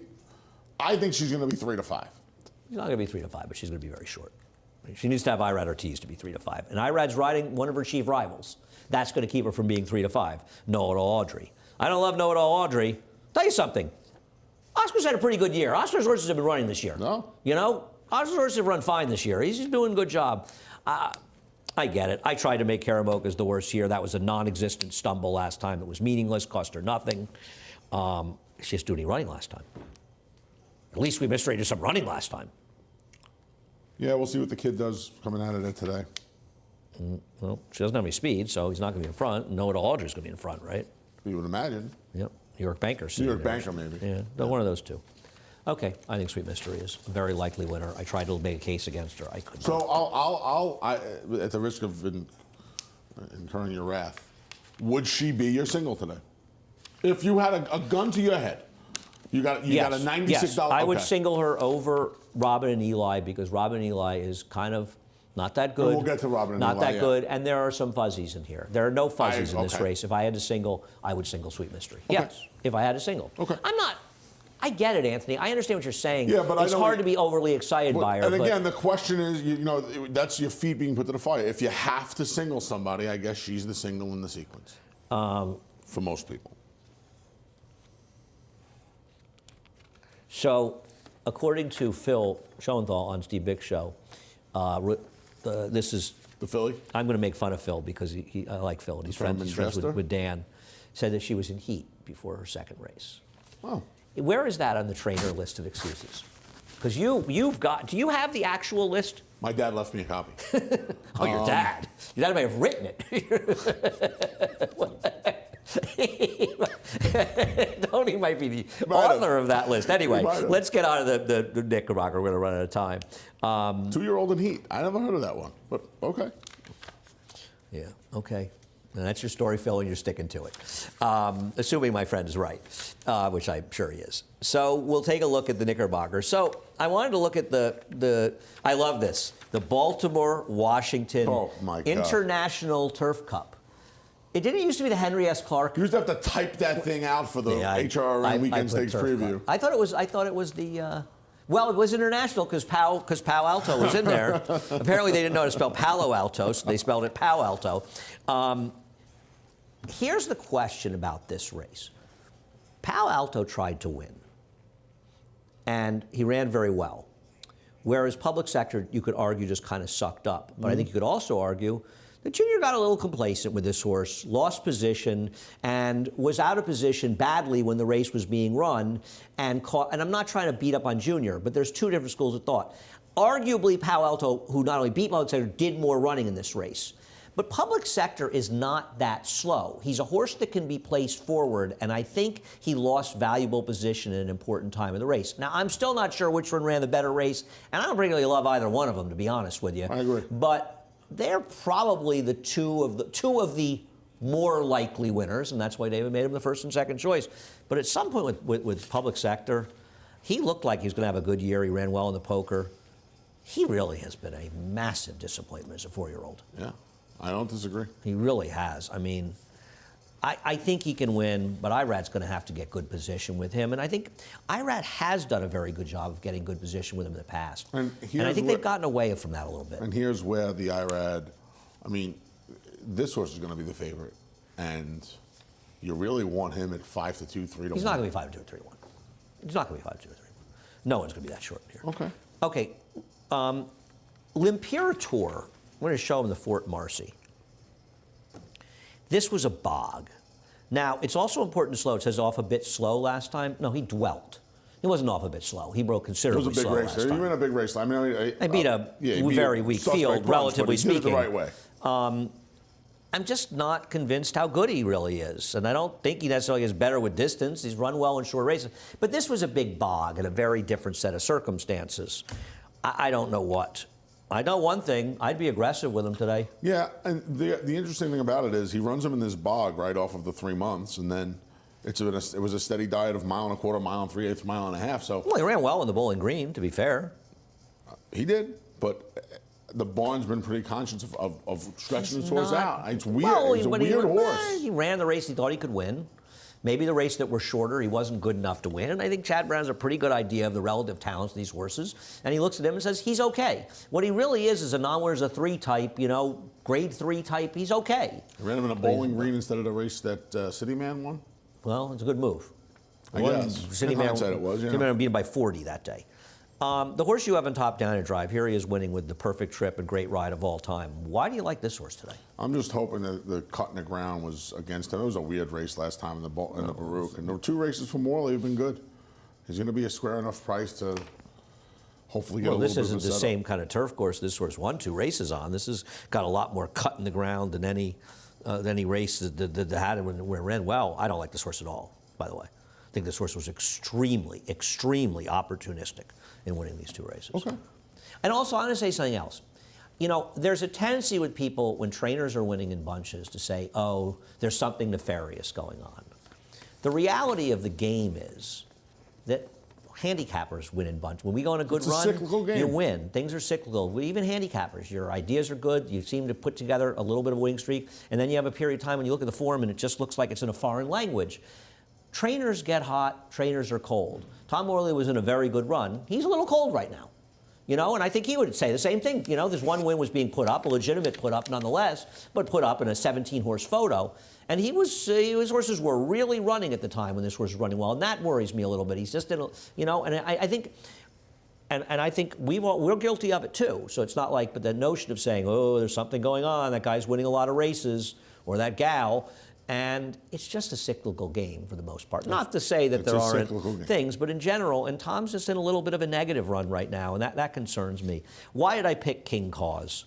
I think she's going to be 3 to 5. She's not going to be 3 to 5, but she's going to be very short. She needs to have Irad Ortiz to be 3-5. And Irad's riding one of her chief rivals. That's going to keep her from being 3-5. Know-it-all Audrey. I don't love Know-it-all Audrey. Tell you something. Oscar's had a pretty good year. Oscar's horses have been running this year. No. You know, Oscar's horses have run fine this year. He's doing a good job. I get it. I tried to make Karamoka's the worst year. That was a non-existent stumble last time. It was meaningless, cost her nothing. She just didn't do any running last time. At least we missed her to some running last time. Yeah, we'll see what the kid does coming out of it today. Well, she doesn't have any speed, so he's not going to be in front. Know-it-all Audrey's going to be in front, right? You would imagine. Yep. New York Banker. New York Banker, maybe. Yeah, one of those two. Okay, I think Sweet Mystery is a very likely winner. I tried to make a case against her. I couldn't. So I'll at the risk of incurring your wrath, would she be your single today? If you had a gun to your head, you got a $96. Yes, I would okay. single her over Robin and Eli because Robin and Eli is kind of not that good. And we'll get to Robin and not Eli, that yeah. good, and there are some fuzzies in here. There are no fuzzies in this okay. race. If I had to single, I would single Sweet Mystery. Okay. Yes, if I had to single. Okay. I get it, Anthony. I understand what you're saying. Yeah, but it's hard to be overly excited by her. And but again, the question is, you know, that's your feet being put to the fire. If you have to single somebody, I guess she's the single in the sequence. For most people. So, according to Phil Schoenthal on Steve Bick's show, this is. The filly? I'm going to make fun of Phil because I like Phil and he's friends Manchester? with Dan. Said that she was in heat before her second race. Oh. Where is that on the trainer list of excuses? Because you've got. Do you have the actual list? My dad left me a copy. Oh, your dad. Your dad may have written it. Tony might be the author of that list. Anyway, let's get out of the Knickerbocker. We're going to run out of time. 2-year-old in heat. I never heard of that one, but okay. Yeah, okay. And that's your story, Phil, and you're sticking to it. Assuming my friend is right, which I'm sure he is. So we'll take a look at the Knickerbocker. So I wanted to look at the I love this, the Baltimore-Washington International Turf Cup. It didn't used to be the Henry S. Clark. You used to have to type that thing out for the HRN Weekend Stakes preview. Cup. I thought it was the. Well, it was international because Palo Alto was in there. Apparently, they didn't know how to spell Palo Alto, so they spelled it Palo Alto. Here's the question about this race. Palo Alto tried to win, and he ran very well. Whereas Public Sector, you could argue, just kind of sucked up. But I think you could also argue that Junior got a little complacent with this horse, lost position, and was out of position badly when the race was being run, and caught. And I'm not trying to beat up on Junior, but there's two different schools of thought. Arguably, Palo Alto, who not only beat Public Sector, did more running in this race. But Public Sector is not that slow. He's a horse that can be placed forward, and I think he lost valuable position at an important time in the race. Now, I'm still not sure which one ran the better race, and I don't particularly love either one of them, to be honest with you. I agree. But they're probably the two of the more likely winners, and that's why David made him the first and second choice. But at some point with Public Sector, he looked like he was going to have a good year. He ran well in the poker. He really has been a massive disappointment as a 4-year-old. Yeah. I don't disagree. He really has. I mean, I think he can win, but Irad's going to have to get good position with him. And I think Irad has done a very good job of getting good position with him in the past. And I think they've gotten away from that a little bit. And here's where the Irad, I mean, this horse is going to be the favorite. And you really want him at 5-2, 3-1. He's not going to be 5-2 or 3-1. He's not going to be 5-2 or 3-1. No one's going to be that short here. Okay. Okay. L'Imperator. I'm going to show him the Fort Marcy. This was a bog. Now, it's also important to slow. It says off a bit slow last time. No, he dwelt. He wasn't off a bit slow. He broke considerably slow last time. It was a big race. He ran a big race. I mean, I beat a very weak field, relatively speaking. He did it the right way. I'm just not convinced how good he really is. And I don't think he necessarily is better with distance. He's run well in short races. But this was a big bog and a very different set of circumstances. I don't know what. I know one thing. I'd be aggressive with him today. Yeah, and the interesting thing about it is he runs him in this bog right off of the 3 months, and then it was a steady diet of 1.25 miles, 1 3/8 miles. So well, he ran well in the Bowling Green, to be fair. He did, but the barn's been pretty conscious of stretching his horse out. It's weird. He's a weird horse. He ran the race he thought he could win. Maybe the race that were shorter, he wasn't good enough to win. And I think Chad Brown has a pretty good idea of the relative talents of these horses. And he looks at them and says, he's okay. What he really is a non-winner's a 3 type, grade 3 type. He's okay. I ran him in a Bowling Green instead of the race that City Man won. Well, it's a good move. I guess. In hindsight, it was, yeah. City Man beat him by 40 that day. The horse you have in Top Down and Drive, here he is winning with the perfect trip and great ride of all time. Why do you like this horse today? I'm just hoping that the cut in the ground was against him. It was a weird race last time in the Baruch. And there were 2 races for Morley have been good. He's going to be a square enough price to hopefully get a little bit of a this isn't the setup. same kind of turf course this horse won 2 races on. This has got a lot more cut in the ground than any race that had it when it ran well. I don't like this horse at all, by the way. I think this horse was extremely, extremely opportunistic in winning these 2 races. Okay. And also, I'm going to say something else. There's a tendency with people when trainers are winning in bunches to say, oh, there's something nefarious going on. The reality of the game is that handicappers win in bunches. When we go on a good It's a run, cyclical game. you win. Things are cyclical. Even handicappers, your ideas are good. You seem to put together a little bit of a winning streak, and then you have a period of time when you look at the form and it just looks like it's in a foreign language. Trainers get hot, trainers are cold. Tom Morley was in a very good run. He's a little cold right now. And I think he would say the same thing. This 1 win was being put up, a legitimate put up nonetheless, but put up in a 17-horse photo. And his horses were really running at the time when this horse was running well, and that worries me a little bit. He's just, and I think, and I think we're guilty of it too. So it's not like, but the notion of saying, oh, there's something going on, that guy's winning a lot of races, or that gal. And it's just a cyclical game for the most part. Not to say that there aren't things, but in general, and Tom's just in a little bit of a negative run right now, and that concerns me. Why did I pick King Cause?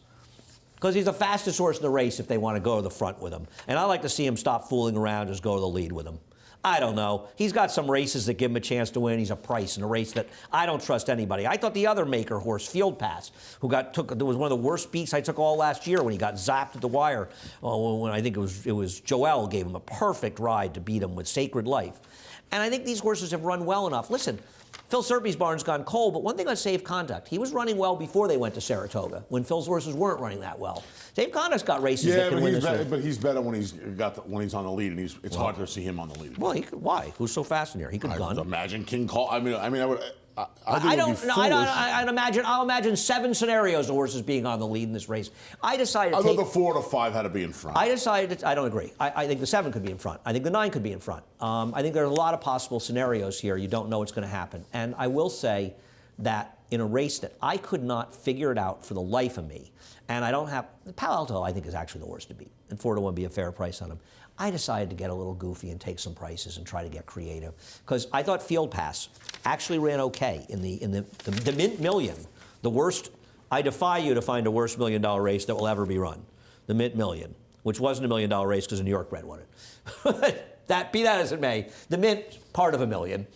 Because he's the fastest horse in the race if they want to go to the front with him. And I like to see him stop fooling around, just go to the lead with him. I don't know. He's got some races that give him a chance to win. He's a price in a race that I don't trust anybody. I thought the other maker horse, Field Pass, there was one of the worst beats I took all last year when he got zapped at the wire. When I think it was Joel gave him a perfect ride to beat him with Sacred Life. And I think these horses have run well enough. Listen, Phil Serpy's barn's gone cold, but one thing on Safe Conduct, he was running well before they went to Saratoga, when Phil's horses weren't running that well. Safe Conduct's got races that can win this race. But he's better when he's on the lead, and it's hard to see him on the lead. Well, why? Who's so fast in here? He could gun. Imagine King Call. I would. I'll imagine 7 scenarios of horses being on the lead in this race. I thought the 4 to 5 had to be in front. I don't agree. I think the 7 could be in front. I think the 9 could be in front. I think there are a lot of possible scenarios here. You don't know what's going to happen. And I will say that in a race that I could not figure it out for the life of me, and I don't have, Palo Alto I think is actually the worst to beat, and 4 to 1 be a fair price on him. I decided to get a little goofy and take some prices and try to get creative, because I thought Field Pass actually ran okay in the Mint Million, the worst. I defy you to find a worse $1 million race that will ever be run, the Mint Million, which wasn't a $1 million race because a New York bred won it. Be that as it may, the Mint part of $1 million.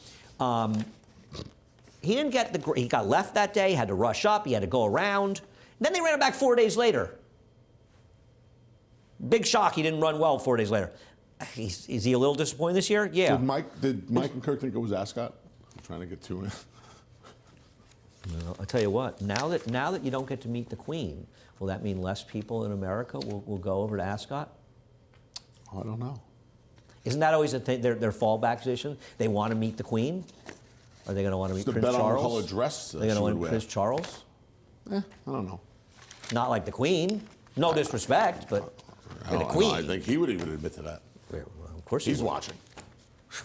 He got left that day, had to rush up, he had to go around. Then they ran him back 4 days later. Big shock, he didn't run well 4 days later. Is he a little disappointed this year? Yeah. Did Mike and Kirk think it was Ascot? I'm trying to get to it. Well, I'll tell you what, now that you don't get to meet the Queen, will that mean less people in America will go over to Ascot? I don't know. Isn't that always their fallback position? They want to meet the Queen? Are they going to want to meet Prince Charles? On the color dress Are they going to want Prince Charles? I don't know. Not like the Queen. No disrespect, but the Queen. I think he would even admit to that. Well, of course he's watching. I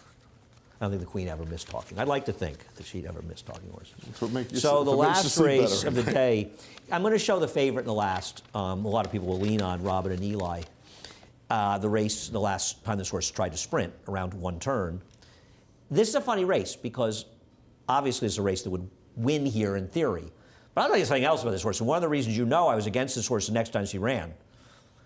don't think the Queen ever missed talking. I'd like to think that she'd ever miss talking horses. So the last race of the day, I'm going to show the favorite in the last. A lot of people will lean on Robin and Eli. The race, the last time this horse tried to sprint around 1 turn. This is a funny race because obviously it's a race that would win here in theory. But I'll tell you something else about this horse. And one of the reasons I was against this horse the next time she ran.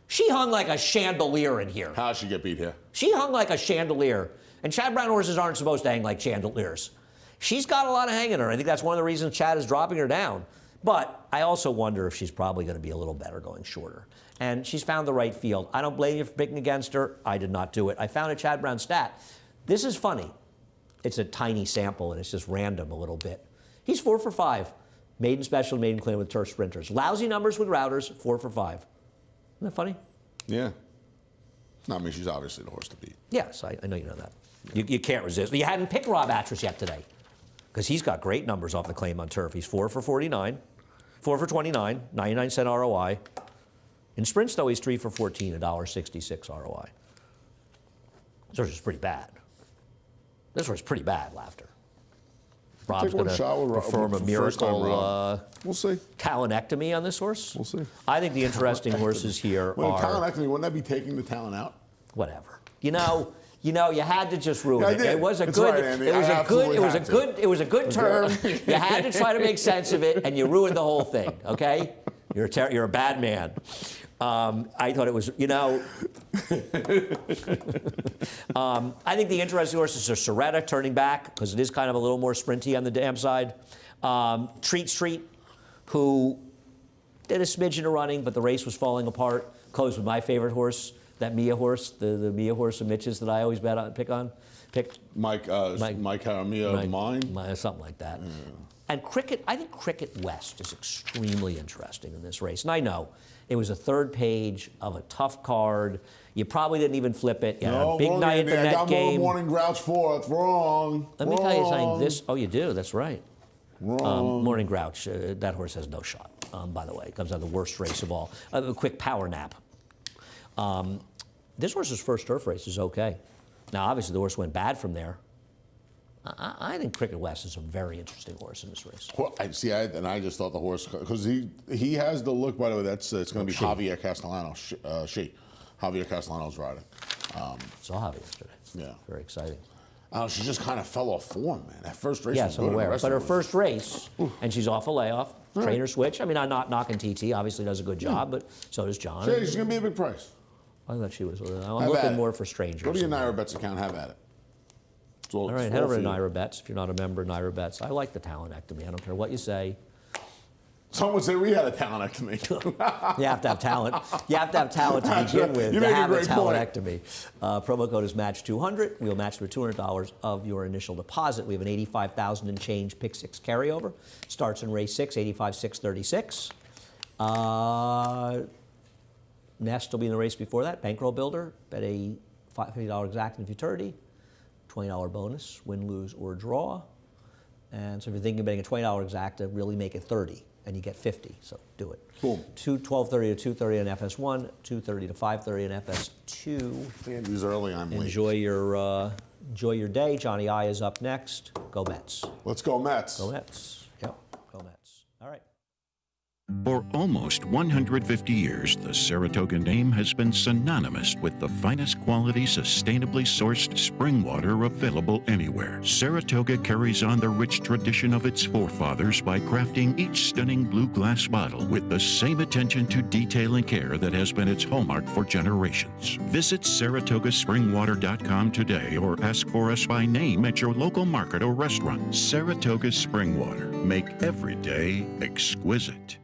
She hung like a chandelier in here. How'd she get beat here? She hung like a chandelier. And Chad Brown horses aren't supposed to hang like chandeliers. She's got a lot of hang in her. I think that's one of the reasons Chad is dropping her down. But I also wonder if she's probably going to be a little better going shorter. And she's found the right field. I don't blame you for picking against her. I did not do it. I found a Chad Brown stat. This is funny. It's a tiny sample, and it's just random a little bit. He's 4 for 5. Maiden special, maiden clean with turf sprinters. Lousy numbers with routers, 4 for 5. Isn't that funny? Yeah. No, I mean, she's obviously the horse to beat. Yes, I know you know that. You can't resist. You hadn't picked Rob Atras yet today, because he's got great numbers off the claim on turf. He's 4 for 49, 4 for 29, 99-cent ROI. In sprints, though, he's 3 for 14, $1.66 ROI. This horse is pretty bad. This horse is pretty bad, Laughter. Rob's going to perform a miracle we'll see. talenectomy on this horse. We'll see. I think the interesting horses here Well, are... talenectomy, wouldn't that be taking the talent out? Whatever. You had to just ruin Yeah, I it. did. It was a That's good. right, Andy. It was I a good. It was a absolutely good. It was a good term. You had to try to make sense of it, and you ruined the whole thing. Okay, you're a bad man. I thought it was. I think the interesting horses are Soretta turning back because it is kind of a little more sprinty on the dam side. Treat Street, who did a smidgen of running, but the race was falling apart. Closed with my favorite horse. That Mia horse, the Mia horse of Mitch's that I always pick on. Mike Jaramillo, mine? Something like that. And Cricket, I think Cricket West is extremely interesting in this race. And I know it was a third page of a tough card. You probably didn't even flip it. You had a big night at the net I got game. Morning Grouch fourth. Wrong. Let me tell you something. This. Oh, you do. That's right. Wrong. Morning Grouch. That horse has no shot. By the way, it comes out of the worst race of all. A quick power nap. This horse's first turf race is okay. Now, obviously, the horse went bad from there. I think Cricket West is a very interesting horse in this race. Well, I just thought the horse, because he has the look, by the way, it's going to be Javier Castellano. Javier Castellano's riding. Saw Javier yesterday. Yeah. Very exciting. She just kind of fell off form, man. That first race Yes, was I'm good. aware. The rest But of her it first race, and she's off a layoff, trainer switch. I mean, I'm not knocking TT. Obviously does a good job, but so does John. She's going to be a big price. I thought she was. I'm Have looking at it. more for strangers. Go to your Naira Bets account, have at it. All right, head over to Naira Bets if you're not a member of Naira Bets. I like the talenectomy. I don't care what you say. Someone would say we had a talenectomy. You have to have talent. You have to have talent to begin with You to make a have a great point. talenectomy. Promo code is match200. We'll match with $200 of your initial deposit. We have an $85,000 and change pick six carryover. Starts in race 6, 85-636. Nest will be in the race before that. Bankroll Builder, bet a $50 exact in futurity. $20 bonus, win, lose, or draw. And so if you're thinking of betting a $20 exacta, really make it 30, and you get 50. So do it. Boom. 12:30 to 2:30 on FS1, 2:30 to 5:30 on FS2. Andy's early, I'm late. Enjoy your day. Johnny I is up next. Go Mets. Let's go Mets. Go Mets. Yep. Go Mets. All right. For almost 150 years, the Saratoga name has been synonymous with the finest quality, sustainably sourced spring water available anywhere. Saratoga carries on the rich tradition of its forefathers by crafting each stunning blue glass bottle with the same attention to detail and care that has been its hallmark for generations. Visit SaratogaSpringwater.com today or ask for us by name at your local market or restaurant. Saratoga Spring Water. Make every day exquisite.